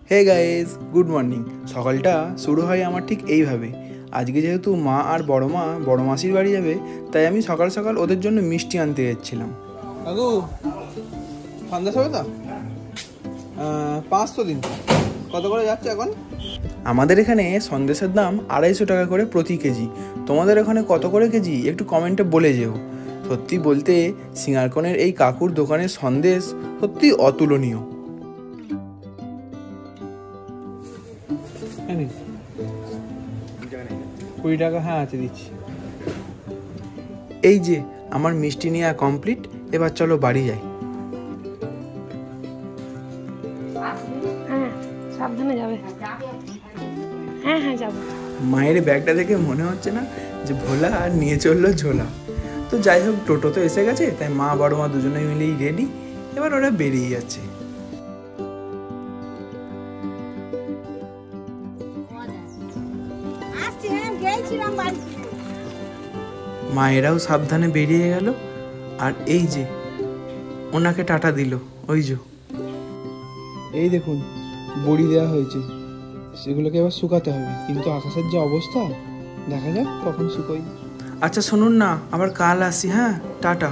Hey guys, good morning. সকালটা শুরু হয় আমার ঠিক এইভাবে। আজকে যেহেতু মা আর বড় মাসির বাড়ি যাবে, তাই আমি সকাল সকাল ওদের জন্য মিষ্টি আনতে যাচ্ছিলাম। দাদু সন্দেশ হবে তো? 500 দিন। কত করে যাচ্ছে এখন? আমাদের এখানে সন্দেশের দাম 250 টাকা করে প্রতি কেজি। তোমাদের ওখানে কত করে কেজি একটু কমেন্টে বলে যেও। সত্যি বলতে সিঙ্গারকনের এই কাকুর দোকানের সন্দেশ সত্যি অতুলনীয়। 20 টাকা, হ্যাঁ আছে, দিচ্ছি। এই যে আমার মিষ্টি নেওয়া কমপ্লিট, এবার চলো বাড়ি যাই। হ্যাঁ সাবধানে যাবে। হ্যাঁ হ্যাঁ যাবো। মায়ের ব্যাগটা দেখে মনে হচ্ছে না যে ভোলা আর নিয়ে চললো ঝোলা। তো যাই হোক, টোটো তো এসে গেছে, তাই মা বড় মা দুজনে মিলেই রেডি। এবার ওরা বেরিয়ে যাচ্ছে। মায়েরাও সাবধানে বেরিয়ে গেল। আর এই যে ওনাকে টাটা দিল, ওই যে। এই দেখুন, বড়ি দেওয়া হয়েছে, সেগুলোকে এবার শুকাতে হবে। কিন্তু আকাশের যে অবস্থা, দেখা যাক কখন শুকোই। আচ্ছা শুনুন না, আবার কাল আসি। হ্যাঁ, টাটা।